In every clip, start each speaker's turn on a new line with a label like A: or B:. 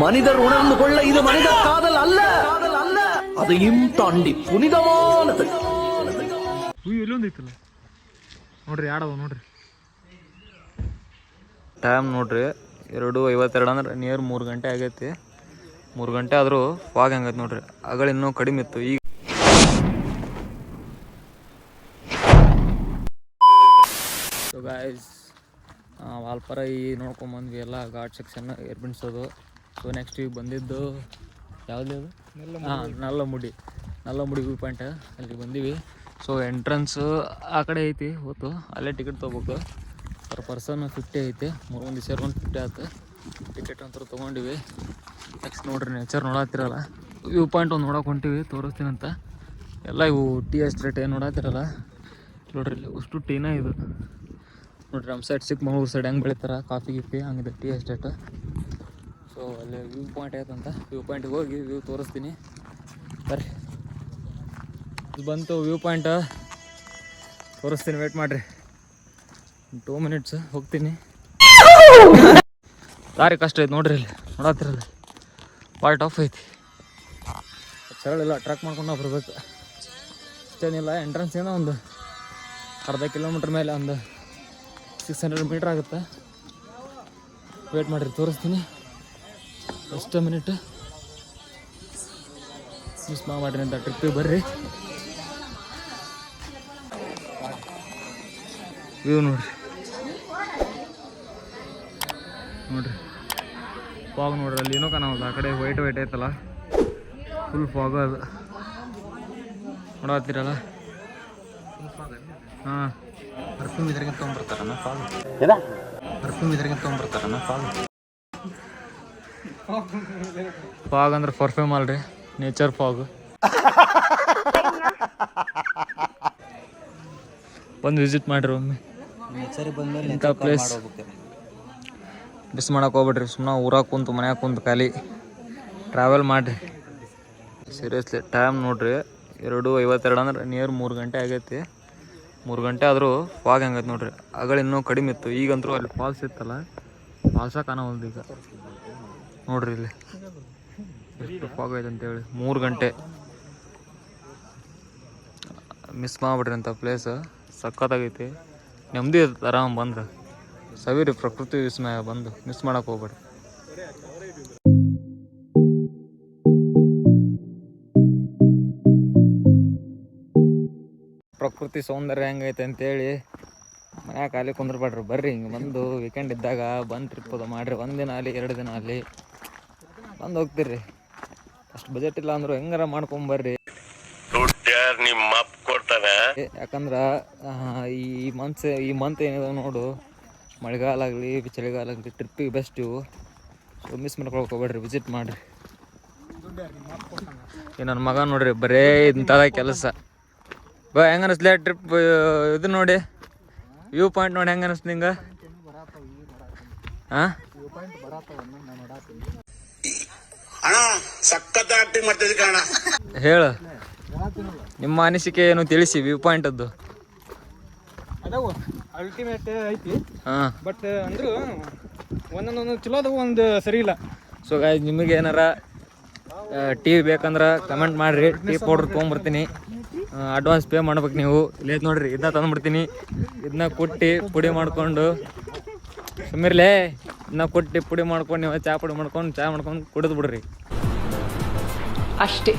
A: மனிதர் உணர்ந்து கொள்ள இது மனித காதல் அல்ல, அதையும் தாண்டி புனிதமானது.
B: ಎಲ್ಲೊಂದೈತಲ್ಲ ನೋಡ್ರಿ, ಯಾಡವ ನೋಡ್ರಿ. ಟೈಮ್ ನೋಡ್ರಿ 2:52 ಅಂದ್ರೆ ನಿಯರ್ 3 ಗಂಟೆ ಆಗೈತಿ. 3 ಗಂಟೆ ಆದರೂ ಫಾಗ್ ಹೆಂಗೈತೆ ನೋಡ್ರಿ. ಅಗಳು ಇನ್ನೂ ಕಡಿಮೆ ಇತ್ತು. ಈಗ ಸೊ ಗಾಯ್ಸ್, ವಾಲ್ಪಾರ ಈ ನೋಡ್ಕೊಂಬಂದ್ವಿ ಎಲ್ಲ ಘಾಟ್ ಸೆಕ್ಷನ್ ಏರ್ ಬಿಡಿಸೋದು. ಸೊ ನೆಕ್ಸ್ಟ್ ಈಗ ಬಂದಿದ್ದು ಯಾವುದೇ ಅದು, ನಲ್ಲಮುಡಿ ವ್ಯೂ ಪಾಯಿಂಟ್, ಅಲ್ಲಿ ಬಂದೀವಿ. ಸೊ ಎಂಟ್ರೆನ್ಸು ಆ ಕಡೆ ಐತಿ, ಹೋತು ಅಲ್ಲೇ ಟಿಕೆಟ್ ತೊಗೋಬೇಕು. ಪರ್ ಪರ್ಸನ್ 50 ಐತಿ, ಮೂರು ಸೇರ್ಕೊಂಡು 50 ಆಯ್ತು. ಟಿಕೆಟ್ ಅಂತ ತೊಗೊಂಡಿವಿ. ನೆಕ್ಸ್ಟ್ ನೋಡ್ರಿ, ನೇಚರ್ ನೋಡತ್ತಿರಲ್ಲ, ವ್ಯೂ ಪಾಯಿಂಟ್ ಒಂದು ನೋಡೋಕೆ ಹೊಂಟಿವಿ, ತೋರಿಸ್ತೀನಿ ಅಂತ. ಎಲ್ಲ ಇವು ಟೀ ಎಸ್ಟೇಟ್ ಏನು ನೋಡತ್ತಿರಲ್ಲ ನೋಡ್ರಿ, ಇಲ್ಲಿ ಅಷ್ಟು ಟೀನ ಇದು ನೋಡ್ರಿ. ನಮ್ಮ ಸೈಡ್ ಚಿಕ್ಕಮಗಳೂರು ಸೈಡ್ ಹೆಂಗೆ ಬೆಳಿತಾರೆ ಕಾಫಿ ಗಿಫಿ, ಹಂಗಿದೆ ಟೀ ಎಸ್ಟೇಟ್. ಸೊ ಅಲ್ಲಿ ವ್ಯೂ ಪಾಯಿಂಟ್ ಐತಂತ, ವ್ಯೂ ಪಾಯಿಂಟಿಗೆ ಹೋಗಿ ವ್ಯೂ ತೋರಿಸ್ತೀನಿ ಬರ್ರಿ. ಇದು ಬಂತು ವ್ಯೂ ಪಾಯಿಂಟ್, ತೋರಿಸ್ತೀನಿ, ವೇಟ್ ಮಾಡಿರಿ. 2 ಮಿನಿಟ್ಸ್ ಹೋಗ್ತೀನಿ. ದಾರಿ ಕಷ್ಟ ಐತೆ ನೋಡ್ರಿ, ಇಲ್ಲಿ ನೋಡತ್ತಿರಲ್ಲ ಭಾಳ ಟಫ್ ಐತಿ. ಸರಳಿಲ್ಲ, ಟ್ರಕ್ ಮಾಡ್ಕೊಂಡು ನಾವು ಬರ್ಬೇಕು. ಅಷ್ಟೇನಿಲ್ಲ, ಎಂಟ್ರೆನ್ಸ್ ಏನೋ ಒಂದು ಅರ್ಧ ಕಿಲೋಮೀಟ್ರ್ ಮೇಲೆ ಒಂದು 600 ಮೀಟ್ರ್ ಆಗುತ್ತೆ. ವೇಟ್ ಮಾಡಿರಿ, ತೋರಿಸ್ತೀನಿ. ಎಷ್ಟು ಮಿನಿಟ್ ಮಿಸ್ ಮಾಡಿರಿ ಅಂತ ಟ್ರಿಪ್ಪಿಗೆ ಬರ್ರಿ. ವ್ಯೂ ನೋಡ್ರಿ, ಫಾಗ್ ನೋಡ್ರಿ, ಅಲ್ಲಿ ಏನೋ ಕಾಣವಲ್ಲ, ಆ ಕಡೆ ವೈಟ್ ಐತಲ್ಲ, ಫುಲ್ ಫಾಗ್ ಅದು ನೋಡತ್ತೀರಲ್ಲ. ಹಾಂ, ಪರ್ಫ್ಯೂಮ್ ಇದ್ರಾಗ ತೊಗೊಂಬರ್ತಾರಣ್ಣ ಫಾಗ್, ಫಾಗ್ ಅಂದ್ರೆ ಪರ್ಫ್ಯೂಮ್ ಅಲ್ರಿ, ನೇಚರ್ ಫಾಗ್. ಬಂದು ವಿಸಿಟ್ ಮಾಡಿರಿ ಒಮ್ಮೆ. ಇಂಥ ಪ್ಲೇಸ್ ಮಿಸ್ ಮಾಡಕ್ಕೆ ಹೋಗ್ಬೇಡ್ರಿ. ಸುಮ್ಮನೆ ಊರಾಗ ಕುಂತು ಮನ್ಯಾಗ ಕುಂತು ಖಾಲಿ ಟ್ರಾವೆಲ್ ಮಾಡಿರಿ. ಸೀರಿಯಸ್ಲಿ ಟೈಮ್ ನೋಡ್ರಿ, 2:52 ಅಂದ್ರೆ ನಿಯರ್ 3 ಗಂಟೆ ಆಗೈತಿ. 3 ಗಂಟೆ ಆದರೂ ಫಾಗ್ ಹೆಂಗೈತೆ ನೋಡ್ರಿ. ಅಗಳು ಇನ್ನೂ ಕಡಿಮೆ ಇತ್ತು. ಈಗಂತೂ ಅಲ್ಲಿ ಫಾಲ್ಸ್ ಇತ್ತಲ್ಲ, ಫಾಲ್ಸ ಕಾಣವಲ್ದು ಈಗ ನೋಡ್ರಿ. ಇಲ್ಲಿ ಎಷ್ಟು ಫಾಗ್ ಐತೆ ಅಂತೇಳಿ. 3 ಗಂಟೆ ಮಿಸ್ ಮಾಡ್ಬಿಡ್ರಿ ಅಂತ ಪ್ಲೇಸ್. ಸಖತ್ತಾಗೈತಿ, ನೆಮ್ಮದಿ ಇರ್ತದೆ ಆರಾಮ್ ಬಂದ್ರೆ. ಸವಿರಿ ಪ್ರಕೃತಿ ವಿಸ್ಮಯ, ಬಂದು ಮಿಸ್ ಮಾಡಕ್ಕೆ ಹೋಗ್ಬೇಡಿ. ಪ್ರಕೃತಿ ಸೌಂದರ್ಯ ಹೆಂಗೈತೆ ಅಂತೇಳಿ ಮನ್ಯಾಗ ಖಾಲಿ ಕುಂದ್ರಬೇಡ್ರಿ. ಬರ್ರಿ, ಹಿಂಗೆ ಬಂದು ವೀಕೆಂಡ್ ಇದ್ದಾಗ ಬಂದು ಟ್ರಿಪ್ ಅದು ಮಾಡಿರಿ. 1 ದಿನ ಆಗಲಿ 2 ದಿನ ಆಗಲಿ ಬಂದು ಹೋಗ್ತಿರ್ರಿ. ಅಷ್ಟು ಬಜೆಟ್ ಇಲ್ಲ ಅಂದ್ರು ಹೆಂಗಾರ ಮಾಡ್ಕೊಂಬರ್ರಿ. ಯಾಕಂದ್ರೆ ಈ ಮಂತ್ ಏನಿದೆ ನೋಡು, ಮಳೆಗಾಲ ಆಗಲಿ ಚಳಿಗಾಲ ಆಗಲಿ ಟ್ರಿಪ್ಪಿಗೆ ಬೆಸ್ಟ್ ಇವು. ಸೊ ಮಿಸ್ ಮಾಡ್ಕೊಳಕ್ಕೆ ಹೋಗ್ಬೇಡ್ರಿ, ವಿಸಿಟ್ ಮಾಡಿರಿ. ಈ ನನ್ನ ಮಗ ನೋಡ್ರಿ, ಬರೇ ಇಂಥದ ಕೆಲಸ. ಹೆಂಗೆ ಅನ್ನಿಸ್ಲಿ ಟ್ರಿಪ್ ಇದು ನೋಡಿ, ವ್ಯೂ ಪಾಯಿಂಟ್ ನೋಡಿ, ಹೆಂಗೆ ಅನ್ನಿಸ್ತು ನಿಂಗೆ? ಹಾಂ, ಹೇಳು ನಿಮ್ಮ ಅನಿಸಿಕೆ ಏನು ತಿಳಿಸಿ. ವ್ಯೂ ಪಾಯಿಂಟ್ ಅದು
C: ಅಲ್ಟಿಮೇಟ್ ಐತಿ,
B: ಹಾಂ,
C: ಬಟ್ ಅಂದ್ರು ಒಂದೊಂದು ಚಲೋ ಅದ, ಒಂದು ಸರಿ ಇಲ್ಲ.
B: ಸೊ ಗಾಯ್ಸ್, ನಿಮಗೆ ಏನಾರ ಟೀ ಬೇಕಂದ್ರೆ ಕಮೆಂಟ್ ಮಾಡಿರಿ. ಟೀ ಪೌಡ್ರ್ ತೊಗೊಂಬರ್ತೀನಿ, ಅಡ್ವಾನ್ಸ್ ಪೇ ಮಾಡ್ಬೇಕು ನೀವು. ಇಲ್ಲೈತೆ ನೋಡ್ರಿ, ಇದನ್ನ ತಂದುಬಿಡ್ತೀನಿ. ಇದನ್ನ ಕೊಟ್ಟು ಪುಡಿ ಮಾಡ್ಕೊಂಡು ಸುಮ್ಮಿರ್ಲೇ, ಇದನ್ನ ಕೊಟ್ಟು ಪುಡಿ ಮಾಡ್ಕೊಂಡು ನೀವು ಚಹಾ ಪುಡಿ ಮಾಡ್ಕೊಂಡು ಕುಡಿದು ಬಿಡ್ರಿ
D: ಅಷ್ಟೇ.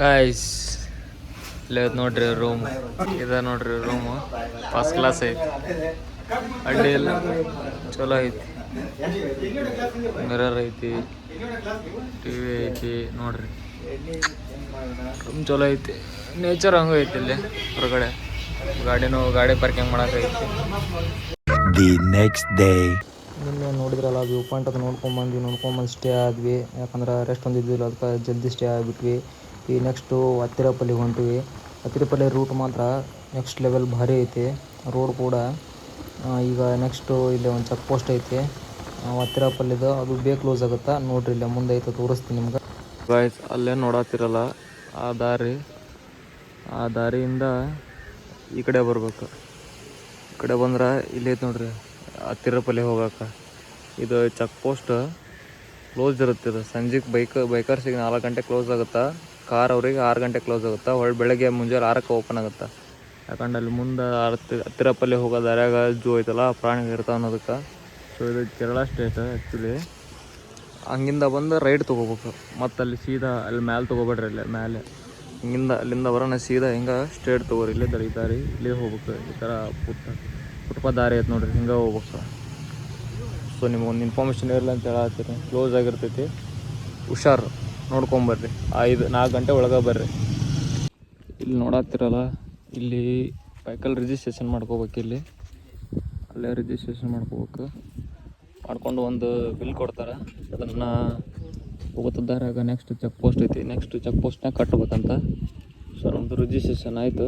B: ಗಾಯ್ಸ್, ಇಲ್ಲೇ ನೋಡ್ರಿ ರೂಮ್, ಇದೆ ನೋಡ್ರಿ ರೂಮು, ಫಸ್ಟ್ ಕ್ಲಾಸ್ ಐತಿ, ಅಡ್ಡಿ ಇಲ್ಲ, ಚಲೋ ಐತಿ. ಮಿರರ್ ಐತಿ, ಟಿವಿ ಐತಿ ನೋಡ್ರಿ, ರೂಮ್ ಚಲೋ ಐತಿ. ನೇಚರ್ ಹಂಗೂ ಐತಿ. ಇಲ್ಲಿ ಹೊರಗಡೆ ಗಾಡಿ ಪಾರ್ಕಿಂಗ್ ಮಾಡಕೈತಿ.
E: ದಿ ನೆಕ್ಸ್ಟ್ ಡೇ
B: ನಿನ್ನೆ ನೋಡಿದ್ರಲ್ಲ ವ್ಯೂ ಪಾಯಿಂಟ್, ಅದು ನೋಡ್ಕೊಂಬಂದು ಸ್ಟೇ ಆದ್ವಿ. ಯಾಕಂದ್ರೆ ರೆಸ್ಟ್ ಒಂದಿದ್ದಿಲ್ಲ, ಅದಕ್ಕೆ ಜಲ್ದಿ ಸ್ಟೇ ಆಗಿಬಿಟ್ವಿ. ಈ ನೆಕ್ಸ್ಟು ಹತ್ತಿರಪಲ್ಲಿಗೆ ಹೊಂಟಿವಿ. ಹತ್ತಿರಪಲ್ಲಿ ರೂಟ್ ಮಾತ್ರ ನೆಕ್ಸ್ಟ್ ಲೆವೆಲ್ ಭಾರಿ ಐತಿ. ರೋಡ್ ಕೂಡ ಈಗ ನೆಕ್ಸ್ಟು ಇಲ್ಲಿ ಒಂದು ಚೆಕ್ ಪೋಸ್ಟ್ ಐತಿ ಹತ್ತಿರಪಲ್ಲಿದು, ಅದು ಬೇಗ ಕ್ಲೋಸ್ ಆಗುತ್ತಾ ನೋಡ್ರಿ. ಇಲ್ಲೇ ಮುಂದೆ ಐತೆ, ತೋರಿಸ್ತೀನಿ ನಿಮ್ಗೆ. ಗಾಯ್ಸ್, ಅಲ್ಲೇ ನೋಡತ್ತಿರಲ್ಲ ಆ ದಾರಿಯಿಂದ ಈ ಕಡೆ ಬರ್ಬೇಕು. ಈ ಕಡೆ ಬಂದ್ರೆ ಇಲ್ಲಿ ಐತೆ ನೋಡ್ರಿ, ಹತ್ತಿರಪಲ್ಲಿ ಹೋಗಕ್ಕೆ. ಇದು ಚೆಕ್ ಪೋಸ್ಟ್ ಕ್ಲೋಸ್ ಇರುತ್ತೆ ಇದು. ಸಂಜೆಗೆ ಬೈಕರ್ಸಿಗೆ 4 ಗಂಟೆ ಕ್ಲೋಸ್ ಆಗುತ್ತಾ, ಕಾರ್ ಅವ್ರಿಗೆ 6 ಗಂಟೆ ಕ್ಲೋಸ್ ಆಗುತ್ತಾ, ಹೊಳ್ಳಿ ಬೆಳಗ್ಗೆ ಮುಂಜಾನೆ 6ಕ್ಕೆ ಓಪನ್ ಆಗುತ್ತೆ. ಯಾಕಂದ್ರೆ ಅಲ್ಲಿ ಮುಂದೆ ಹತ್ತಿರಪಲ್ಲಿ ಹೋಗೋ ದಾರ್ಯಾಗ ಜೂ ಐತಲ್ಲ, ಪ್ರಾಣಿಗಳು ಇರ್ತಾವೆ ಅನ್ನೋದಕ್ಕೆ. ಸೊ ಇದು ಕೇರಳ ಸ್ಟೇಟ್ ಆ್ಯಕ್ಚುಲಿ. ಹಂಗಿಂದ ಬಂದು ರೈಡ್ ತೊಗೋಬೇಕು, ಮತ್ತು ಅಲ್ಲಿ ಸೀದಾ ಅಲ್ಲಿ ಮ್ಯಾಲೆ ತೊಗೋಬೇಡ್ರಿ, ಅಲ್ಲಿ ಮೇಲೆ ಅಲ್ಲಿಂದ ಬರೋಣ ಸೀದಾ ಹಿಂಗೆ ಸ್ಟ್ರೇಟ್ ತೊಗೋರಿ. ಇಲ್ಲೇ ದಾರಿ ಇಲ್ಲೇ ಹೋಗ್ಬೇಕು. ಈ ಥರ ಫುಟ್ಪಾತ್ ದಾರಿ ಐತೆ ನೋಡ್ರಿ, ಹಿಂಗೆ ಹೋಗ್ಬೇಕು. ಸೊ ನಿಮ್ಗೊಂದು ಇನ್ಫಾರ್ಮೇಷನ್ ಇರಲಿ ಅಂತ ಹೇಳತ್ತೀನಿ. ಕ್ಲೋಸ್ ಆಗಿರ್ತೈತಿ, ಹುಷಾರು, ನೋಡ್ಕೊಂಬರ್ರಿ. 4 ಗಂಟೆ ಒಳಗೆ ಬರ್ರಿ. ಇಲ್ಲಿ ನೋಡತ್ತೀರಲ್ಲ, ಇಲ್ಲಿ ವೆಹಿಕಲ್ ರಿಜಿಸ್ಟ್ರೇಷನ್ ಮಾಡ್ಕೋಬೇಕು. ಅಲ್ಲೇ ರಿಜಿಸ್ಟ್ರೇಷನ್ ಮಾಡ್ಕೊಂಡು ಒಂದು ಬಿಲ್ ಕೊಡ್ತಾರೆ. ಅದನ್ನು ಹೋಗುತ್ತಿದ್ದಾಗ ನೆಕ್ಸ್ಟ್ ಚೆಕ್ ಪೋಸ್ಟ್ ಐತಿ, ನೆಕ್ಸ್ಟ್ ಚೆಕ್ ಪೋಸ್ಟ್ನಾಗ ಕಟ್ಟಬೇಕಂತ. ಸೊ ನಮ್ಮದು ರಿಜಿಸ್ಟ್ರೇಷನ್ ಆಯಿತು.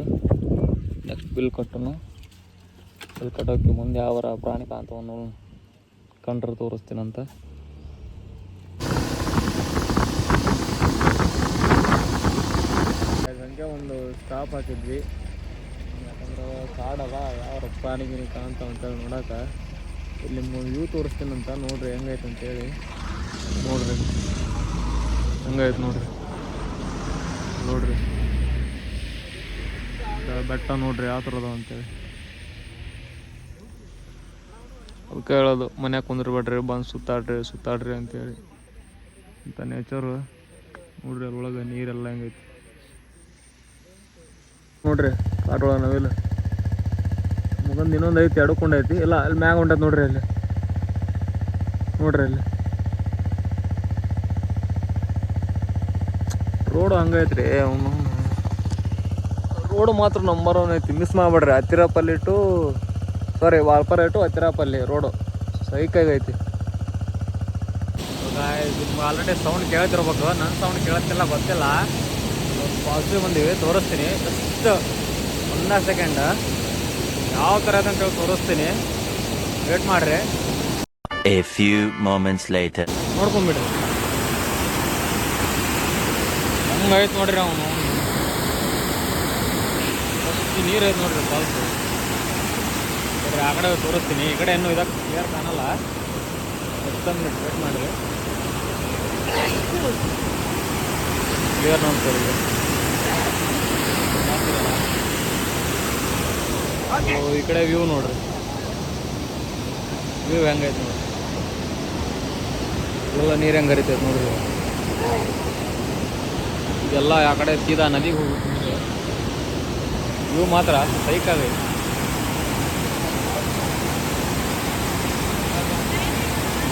B: ನೆಕ್ಸ್ಟ್ ಬಿಲ್ ಕಟ್ಟೋಕ್ಕೆ ಮುಂದೆ ಯಾವ ಪ್ರಾಣಿ ಕಾಂತವನ್ನು ಕಂಡ್ರೆ ತೋರಿಸ್ತೀನಂತ. ಹಂಗೆ ಒಂದು ಸ್ಟಾಪ್ ಹಾಕಿದ್ವಿ, ಯಾಕಂದ್ರೆ ಕಾಡಲ್ಲ, ಯಾವ ಪ್ರಾಣಿಗಿನಿ ಕಾಂತ ಅಂತೇಳಿ ನೋಡೋಕೆ. ಇಲ್ಲಿ ವ್ಯೂ ತೋರಿಸ್ತೀನಂತ, ನೋಡ್ರಿ ಹೆಂಗೈತೆ ಅಂತೇಳಿ. ನೋಡ್ರಿ ಹೆಂಗೈತೆ ನೋಡ್ರಿ ಬೆಟ್ಟ ನೋಡ್ರಿ ಯಾವ ಥರ ಅದಾವ ಅಂತೇಳಿ. ಅದಕ್ಕೆ ಹೇಳೋದು, ಮನ್ಯಾಗ ಕುಂದ್ರಬೇಡ್ರಿ, ಬಂದು ಸುತ್ತಾಡ್ರಿ ಅಂತೇಳಿ. ಇಂಥ ನೇಚರು ನೋಡ್ರಿ. ಅದ್ರೊಳಗೆ ನೀರೆಲ್ಲ ಹೆಂಗೈತಿ ನೋಡ್ರಿ. ಕಾಟೊಳಗೆ ನಾವಿಲ್ಲ ಮುಗಂದು ಇನ್ನೊಂದು ಐತಿ, ಎಡ್ಕೊಂಡೈತಿ. ಇಲ್ಲ ಅಲ್ಲಿ ಮ್ಯಾಗ ಹೊಂಟೈತೆ ನೋಡ್ರಿ. ಅಲ್ಲಿ ರೋಡು ಹಂಗೈತ್ರಿ. ಅವನು ರೋಡು ಮಾತ್ರ ನಂಬರ್ 1 ಐತಿ, ಮಿಸ್ ಮಾಡ್ಬೇಡ್ರಿ. Hattirapalli to Valpara to Hattirapalli road ಸೈಕಾಗೈತಿ. ಆಲ್ರೆಡಿ ಸೌಂಡ್ ಕೇಳ್ತಿರ್ಬೇಕು, ನನ್ನ ಸೌಂಡ್ ಕೇಳತ್ತಿಲ್ಲ ಗೊತ್ತಿಲ್ಲ. ಪಾಸಿಟಿವ್ ಬಂದಿವಿ, ತೋರಿಸ್ತೀನಿ. ಜಸ್ಟ್ 1 ಸೆಕೆಂಡ್ ಯಾವ ಥರ ಅಂತ ತೋರಿಸ್ತೀನಿ, ವೇಟ್ ಮಾಡಿರಿ.
E: A few moments later.
B: ನೋಡ್ಕೊಂಬಿಡ್ರಿ, ಹಂಗೈತೆ ನೋಡ್ರಿ. ಅವನು ಫಸ್ಟ್ ನೀರು ಐತೆ ನೋಡ್ರಿ, ಫಾಲ್ಸು. ನೋಡ್ರಿ ಆ ಕಡೆ ತೋರಿಸ್ತೀನಿ. ಈ ಕಡೆ ಇನ್ನೂ ಇದಕ್ಕೆ ಕ್ಲಿಯರ್ ಕಾಣಲ್ಲ. ಮಿನಿಟ್ ವೇಟ್ ಮಾಡಿರಿ, ಕ್ಲಿಯರ್ ನೋಡ್ತೀವಿ. ಈ ಕಡೆ ವ್ಯೂ ನೋಡ್ರಿ, ವ್ಯೂ ಹೆಂಗೈತೆ ನೋಡ್ರಿ. ಇವೆಲ್ಲ ನೀರು ಹೆಂಗೆ ಹರಿತೈತೆ ನೋಡ್ರಿ. ಇದೆಲ್ಲ ಆ ಕಡೆ ಸೀದಾ ನದಿಗೆ ಹೋಗುತ್ತೆ ನೀರು. ವ್ಯೂ ಮಾತ್ರ ಸೈಕಾಗೈತೆ.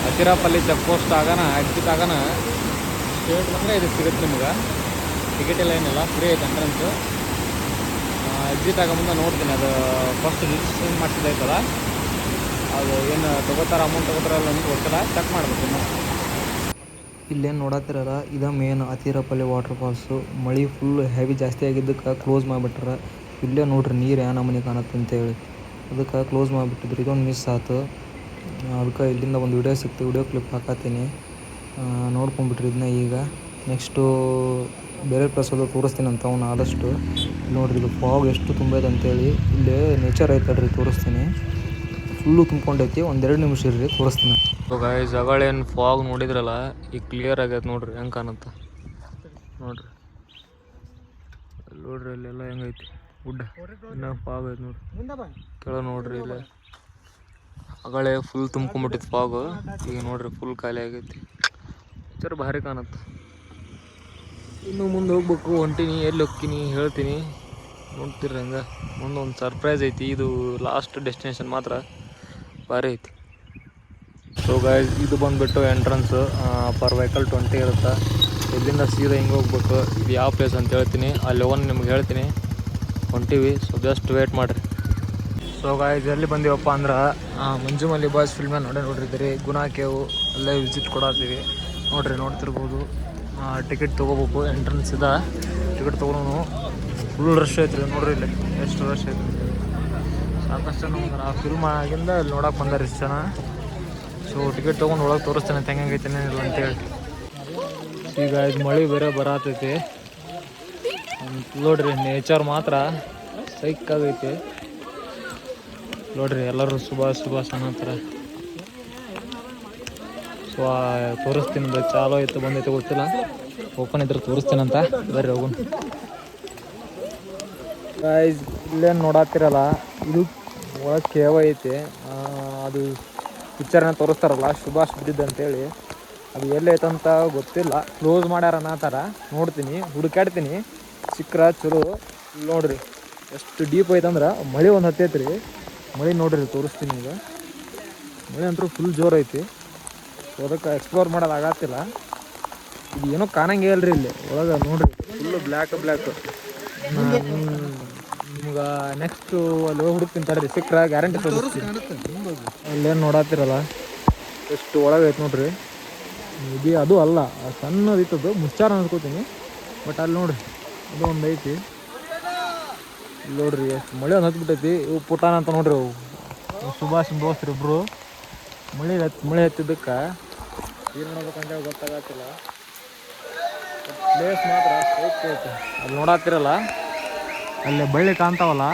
B: ಹತ್ತಿರಪಲ್ಲಿ ಚೆಕ್ ಪೋಸ್ಟ್ ಎಕ್ಸಿಟ್ ಆಗೋಣ ಸ್ಟೇಟ್ ಬಂದರೆ ಇದು ಸಿಗುತ್ತೆ ನಿಮ್ಗೆ. ಟಿಕೆಟ್ ಎಲ್ಲ ಏನಿಲ್ಲ, ಫ್ರೀ ಐತೆ ಎಂಟ್ರೆನ್ಸು. ಎಕ್ಸಿಟ್ ಆಗೋ ಮುಂದೆ ನೋಡ್ತೀನಿ, ಅದು ಫಸ್ಟ್ ರಿಜಿಸ್ಟ್ರೇಷನ್ ಮಾಡಿಸಿದೈತಲ್ಲ, ಅದು ಏನು ಅಮೌಂಟ್ ತೊಗೋತಾರಲ್ಲ ನಮಗೆ ಗೊತ್ತಿಲ್ಲ, ಚೆಕ್ ಮಾಡ್ಬೇಕು ಇನ್ನು.
D: ಇಲ್ಲೇನು ನೋಡತ್ತಿರಲ್ಲ, ಇದು ಮೇನ್ ಹತ್ತಿರಪಲ್ಲಿ ವಾಟರ್ ಫಾಲ್ಸು. ಮಳೆ ಫುಲ್ ಹೆವಿ ಜಾಸ್ತಿ ಆಗಿದ್ದಕ್ಕೆ ಕ್ಲೋಸ್ ಮಾಡಿಬಿಟ್ರೆ. ಇಲ್ಲೇ ನೋಡ್ರಿ ನೀರು ಯಾವ ನಮೂನಿ ಕಾಣುತ್ತೆ ಅಂತೇಳಿ, ಅದಕ್ಕೆ ಕ್ಲೋಸ್ ಮಾಡಿಬಿಟ್ಟಿದ್ರು. ಇದೊಂದು ಮಿಸ್ ಆಯ್ತು. ಅದಕ್ಕೆ ಇಲ್ಲಿಂದ ಒಂದು ವಿಡಿಯೋ ಸಿಕ್ತು, ವಿಡಿಯೋ ಕ್ಲಿಪ್ ಹಾಕತ್ತೀನಿ, ನೋಡ್ಕೊಂಬಿಟ್ರಿ ಇದನ್ನ. ಈಗ ನೆಕ್ಸ್ಟು ಬೇರೆ ಪ್ಲೇಸ್ ಹೋದಾಗ ತೋರಿಸ್ತೀನಿ ಅಂತ ಅವ್ನು ಆದಷ್ಟು. ನೋಡಿರಿ ಇದು ಫಾಗ್ ಎಷ್ಟು ತುಂಬೈತೆ ಅಂತೇಳಿ. ಇಲ್ಲೇ ನೇಚರ್ ಐತಲ್ರಿ, ತೋರಿಸ್ತೀನಿ. ಫುಲ್ಲು ತುಂಬ್ಕೊಂಡೈತಿ. 1-2 ನಿಮಿಷ ಇರ್ರಿ, ತೋರಿಸ್ತೀನಿ.
B: ಜಗಳೇನು ಫಾಗ್ ನೋಡಿದ್ರಲ್ಲ, ಈಗ ಕ್ಲಿಯರ್ ಆಗೈತೆ ನೋಡ್ರಿ, ಹೆಂಗೆ ಕಾಣುತ್ತೆ ನೋಡ್ರಿ. ಅಲ್ಲೆಲ್ಲ ಹೆಂಗೈತಿ ಗುಡ್ಡ, ಇನ್ನೂ ಫಾಗ್ ಐತೆ ನೋಡ್ರಿ. ಕೆಳ ನೋಡ್ರಿ, ಇಲ್ಲೇ ಅಗಳೇ ಫುಲ್ ತುಂಬ್ಕೊಂಬಿಟ್ಟಿತ್ತು ಫಾಗು. ಈಗ ನೋಡ್ರಿ ಫುಲ್ ಖಾಲಿ ಆಗೈತಿ. ಪಿಕ್ಚರ್ ಭಾರಿ ಕಾಣುತ್ತೆ. ಇನ್ನು ಮುಂದೆ ಹೋಗ್ಬೇಕು, ಹೊಂಟೀನಿ. ಎಲ್ಲಿ ಹೋಗ್ತೀನಿ ಹೇಳ್ತೀನಿ, ನೋಡ್ತೀರಿ ಹಂಗೆ. ಮುಂದೊಂದು ಸರ್ಪ್ರೈಸ್ ಐತಿ. ಇದು ಲಾಸ್ಟ್ ಡೆಸ್ಟಿನೇಷನ್ ಮಾತ್ರ ಭಾರಿ ಐತಿ. ಸೊ ಗೈಸ್, ಇದು ಬಂದುಬಿಟ್ಟು ಎಂಟ್ರೆನ್ಸು. ಪರ್ ವೆಹಿಕಲ್ 20 ಇರುತ್ತೆ. ಇಲ್ಲಿಂದ ಸೀದಾ ಹಿಂಗೆ ಹೋಗ್ಬೇಕು. ಇದು ಯಾವ ಪ್ಲೇಸ್ ಅಂತ ಹೇಳ್ತೀನಿ, ಅಲ್ಲಿ ಹೋಗಿ ನಿಮ್ಗೆ ಹೇಳ್ತೀನಿ. ಹೊಂಟೀವಿ, ಸೊ ಜಸ್ಟ್ ವೇಟ್ ಮಾಡಿರಿ. ಸೊ ಗೈಸ್, ಎಲ್ಲಿ ಬಂದೀವಪ್ಪ ಅಂದ್ರೆ ಮಂಜುಮಲ್ಲಿ ಬಾಯ್ಸ್ ಫಿಲ್ಮ್ ನೋಡಿದ್ರಿ. ಗುನಾ ಕೇವು ಅಲ್ಲೇ ವಿಸಿಟ್ ಕೊಡತ್ತೀವಿ. ನೋಡ್ತಿರ್ಬೋದು. ಟಿಕೆಟ್ ತೊಗೋಬೇಕು, ಎಂಟ್ರೆನ್ಸ್ ಇದೆ. ಟಿಕೆಟ್ ತೊಗೊಂಡು ಫುಲ್ ರಶ್ ಐತ್ರಿ. ನೋಡ್ರಿ ಇಲ್ಲಿ ಎಷ್ಟು ರಶ್ ಐತ್ರಿ. ಸಾಕಷ್ಟು ಜನ ಆ ಫಿಲ್ಮ್ ಆಗಿಂದ ಇಲ್ಲಿ ನೋಡಕ್ಕೆ ಬಂದಾರೆ ಇಷ್ಟು ಜನ. ಸೊ ಟಿಕೆಟ್ ತೊಗೊಂಡು ಒಳಗೆ ತೋರಿಸ್ತೇನೆ ಹೆಂಗೈತೆ ಏನಿಲ್ಲ ಅಂತೇಳಿ. ಈಗ ಇದು ಮಳೆ ಬೇರೆ ಬರತೈತಿ ನೋಡ್ರಿ. ನೇಚರ್ ಮಾತ್ರ ಸೈಕಾಗೈತಿ ನೋಡ್ರಿ. ಎಲ್ಲರೂ ಸುಭಾಷ್ ಅನ್ನತ್ತಾರೆ. ಸೊ ತೋರಿಸ್ತೀನಿ ಅಂದ್ರೆ ಚಾಲೋ ಆಯ್ತು ಬಂದೈತೆ ಗೊತ್ತಿಲ್ಲ, ಓಪನ್ ಇದ್ರೆ ತೋರಿಸ್ತೀನಂತ. ಬರ್ರಿ ಹೋಗೋಣ. ಗೈಸ್ ಇಲ್ಲೇನು ನೋಡಾತಿರಲ್ಲ, ಇದು ಒಳಗೆ ಕೇವ ಐತಿ. ಅದು ಪಿಕ್ಚರ್ನ ತೋರಿಸ್ತಾರಲ್ಲ ಸುಭಾಷ್ ಬಿದ್ದಿದ್ದು ಅಂತೇಳಿ, ಅದು ಎಲ್ಲೈತಂತ ಗೊತ್ತಿಲ್ಲ, ಕ್ಲೋಸ್ ಮಾಡ್ಯಾರ ಅನ್ನತ್ತಾರ. ನೋಡ್ತೀನಿ, ಹುಡುಕಾಡ್ತೀನಿ, ಸಿಕ್ಕ್ರ ಚಲೋ. ಇಲ್ಲಿ ನೋಡ್ರಿ ಎಷ್ಟು ಡೀಪ್ ಐತಂದ್ರೆ ಮಳೆ ಒಂದು ಹತ್ತೈತೆ ರೀ. ಮಳೆ ನೋಡ್ರಿ ತೋರಿಸ್ತೀನಿ ಈಗ. ಮಳೆ ಅಂತೂ ಫುಲ್ ಜೋರು ಐತಿ. ಸೊ ಅದಕ್ಕೆ ಎಕ್ಸ್ಪ್ಲೋರ್ ಮಾಡೋದು ಆಗತ್ತಿಲ್ಲ. ಇದು ಏನೋ ಕಾಣಂಗೆ ಇಲ್ರಿ ಇಲ್ಲಿ ಒಳಗೆ. ನೋಡ್ರಿ ಫುಲ್ಲು ಬ್ಲ್ಯಾಕ್ ನಿಮ್ಗೆ ನೆಕ್ಸ್ಟು ಅಲ್ಲಿ ಹೋಗಿ ಹುಡುಕ್ತೀನಿ ತಡ್ರಿ, ಸಿಕ್ಕ್ರ ಗ್ಯಾರಂಟಿ ತೋರಿಸ್ತೀನಿ. ಅಲ್ಲೇನು ನೋಡತ್ತಿರಲ್ಲ ಎಷ್ಟು ಒಳಗೆ ಐತೆ ನೋಡ್ರಿ. ಇದು ಅದು ಅಲ್ಲ, ಸಣ್ಣದಿತ್ತದು ಮುಚ್ಚಾರ ಅನ್ಕೋತೀನಿ. ಬಟ್ ಅಲ್ಲಿ ನೋಡ್ರಿ ಅದು ಒಂದು ಐತಿ. ಇಲ್ಲಿ ನೋಡ್ರಿ ಎಷ್ಟು ಮಳೆ ಒಂದು ಹತ್ಬಿಟ್ಟೈತಿ. ಇವು ಪುಟಾನ ಅಂತ ನೋಡ್ರಿ, ಅವು ಸುಭಾಷ್ ದೋಸ್ತ್ರು ಇಬ್ಬರು. ಮಳೆ ಹತ್ತಿದ್ದಕ್ಕೆ ಏನು ನೋಡ್ಬೇಕಂತೇಳಿ ಗೊತ್ತಾಗತ್ತಿಲ್ಲ. ಪ್ಲೇಸ್ ಮಾತ್ರ ಐತಿ. ಅಲ್ಲಿ ನೋಡತ್ತಿರಲ್ಲ, ಅಲ್ಲೇ ಬಳ್ಳಿ ಕಾಣ್ತಾವಲ್ಲ,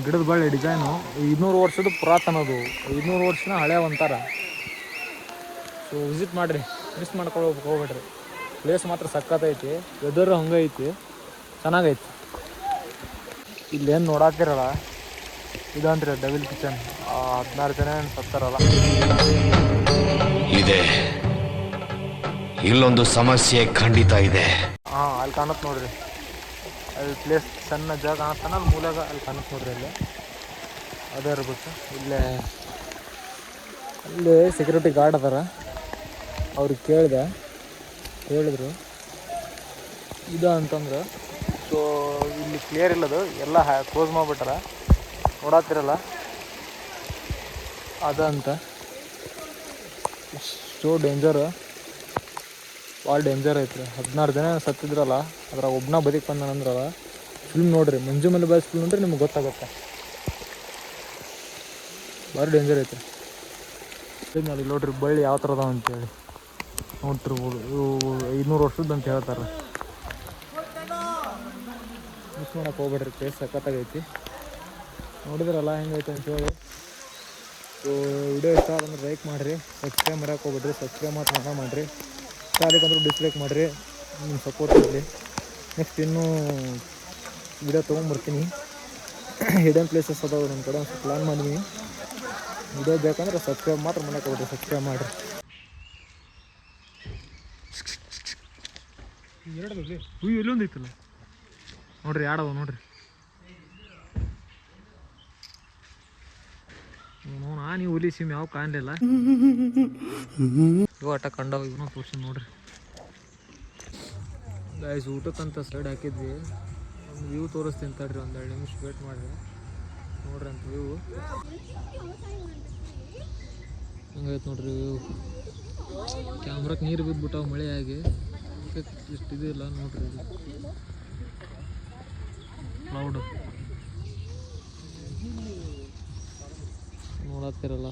B: ಗಿಡದ ಬಳ್ಳಿ ಡಿಸೈನು 500 ವರ್ಷದ ಪುರಾತನದು, 500 ವರ್ಷನ ಹಳೆ ಅಂತಾರ. ಸೊ ವಿಸಿಟ್ ಮಾಡಿರಿ, ಮಿಸ್ ಮಾಡ್ಕೊಳ್ಳೋಕೆ ಹೋಗ್ಬೇಡ್ರಿ. ಪ್ಲೇಸ್ ಮಾತ್ರ ಸಖತ್ತೈತಿ, ವೆದರ್ ಹಂಗೈತಿ, ಚೆನ್ನಾಗೈತಿ. ಇಲ್ಲೇನು ನೋಡಾತಿರಲ್ಲ ಇದಂತ್ರಿ ಡೆವಿಲ್ ಕಿಚನ್. 16 ಜನ ಏನು ಸತ್ತಾರಲ್ಲ.
F: ಇದೆ, ಇಲ್ಲೊಂದು ಸಮಸ್ಯೆ ಖಂಡಿತ ಇದೆ.
B: ಅಲ್ಲಿ ಕಾಣುತ್ತೆ ನೋಡ್ರಿ, ಅಲ್ಲಿ ಪ್ಲೇಸ್ ಸಣ್ಣ ಜಾಗ ಕಾಣುತ್ತಾನ, ಅಲ್ಲಿ ಮೂಲಾಗ ಅಲ್ಲಿ ಕಾಣುತ್ತೆ ನೋಡ್ರಿ. ಅಲ್ಲಿ ಅದೇ ಇರ್ಬೇಕು. ಇಲ್ಲೇ ಸೆಕ್ಯೂರಿಟಿ ಗಾರ್ಡ್ ಅದಾರ, ಅವ್ರಿಗೆ ಹೇಳಿದ್ರು ಇದು ಅಂತಂದ್ರೆ. ಸೊ ಇಲ್ಲಿ ಕ್ಲಿಯರ್ ಇಲ್ಲದು, ಎಲ್ಲ ಕ್ಲೋಸ್ ಮಾಡಿಬಿಟ್ಟಾರ. ನೋಡತ್ತಿರಲ್ಲ ಅದಂತ. ಸೊ ಡೇಂಜರು, ಭಾಳ ಡೇಂಜರ್ ಐತ್ರಿ. 16 ಜನ ಸತ್ತಿದ್ರಲ್ಲ, ಅದ್ರಾಗ ಒಬ್ಬನ ಬದುಕಿ ಬಂದನಂದ್ರಲ್ಲ. ಫಿಲ್ಮ್ ನೋಡ್ರಿ, ಮಂಜು ಮಲೆ ಬಾಯ್ಸ್ ಫಿಲ್ಮ್ ನೋಡ್ರಿ, ನಿಮ್ಗೆ ಗೊತ್ತಾಗುತ್ತೆ. ಭಾರಿ ಡೇಂಜರ್ ಐತ್ರಿ. ಅಲ್ಲಿ ನೋಡ್ರಿ ಬಳ್ಳಿ ಯಾವ ಥರ ಅದಾವ ಅಂತೇಳಿ ನೋಡ್ತಿರ್ಬೋದು. ಇವು 500 ವರ್ಷದ್ದು ಅಂತ ಹೇಳ್ತಾರೆ. ಮಿಸ್ ಮಾಡಕ್ಕೆ ಹೋಗ್ಬೇಡ್ರಿ, ಪ್ಲೇಸ್ ಸಖತ್ತಾಗೈತಿ. ನೋಡಿದ್ರಲ್ಲ ಹೆಂಗೈತೆ ಅಂತೇಳಿ. ಸೊ ವಿಡಿಯೋ ಇಷ್ಟ ಅಂದ್ರೆ ಲೈಕ್ ಮಾಡಿರಿ, ಸಬ್ಸ್ಕ್ರೈಬ್ ಮಾಡಕ್ಕೆ ಹೋಗ್ಬೇಡ್ರಿ. ಸಬ್ಸ್ಕ್ರೈಬ್ ಮಾತ್ರ ಮಾಡಿರಿ. ಇಷ್ಟ ಆಗಲಿಕ್ಕಂದ್ರೂ ಡಿಸ್ಲೈಕ್ ಮಾಡಿರಿ, ನಿಮ್ಮ ಸಪೋರ್ಟ್ ಇರಲಿ. ನೆಕ್ಸ್ಟ್ ಇನ್ನೂ ವಿಡಿಯೋ ತೊಗೊಂಬರ್ತೀನಿ. ಹಿಡನ್ ಪ್ಲೇಸಸ್ ಅದಾವೆ ನಮ್ಮ ಕಡೆ, ಒಂದು ಪ್ಲ್ಯಾನ್ ಮಾಡಿದ್ದೀನಿ. ವಿಡಿಯೋ ಬೇಕಂದ್ರೆ ಸಬ್ಸ್ಕ್ರೈಬ್ ಮಾತ್ರ ಮಾಡಕ್ಕೆ ಹೋಗ್ಬೇಡ್ರಿ, ಸಬ್ಸ್ಕ್ರೈಬ್ ಮಾಡಿರಿ. ಇಲ್ಲೊಂದು ಐತಲ್ಲ ನೋಡ್ರಿ, ಆಡವ ನೋಡ್ರಿ. ನೀವು ಹುಲಿ ಸಿಮ್ ಯಾವ ಕಾಣಲಿಲ್ಲ, ಇವು ಆಟ ಕಂಡವ. ಇವನು ತೋರ್ಸಿ ನೋಡ್ರಿ ಗೈಸ್. ಊಟಕ್ಕಂತ ಸೈಡ್ ಹಾಕಿದ್ವಿ, ಒಂದು ವ್ಯೂ ತೋರಿಸ್ತೀನಿ ತಡ್ರಿ, ಒಂದು 2 ನಿಮಿಷ ವೇಟ್ ಮಾಡಿರಿ. ನೋಡ್ರಿ ಅಂತ ವ್ಯೂ ಹಂಗೈತೆ ನೋಡ್ರಿ. ವ್ಯೂ ಕ್ಯಾಮ್ರಾಕ್ಕೆ ನೀರು ಬಿದ್ದುಬಿಟ್ಟಾವ ಮಳೆ ಆಗಿ, ಇಷ್ಟು ಇದಿಲ್ಲ ನೋಡ್ರಿ. ಇದು ಕ್ಲೌಡ್ ನೋಡತ್ತಿರಲ್ಲ.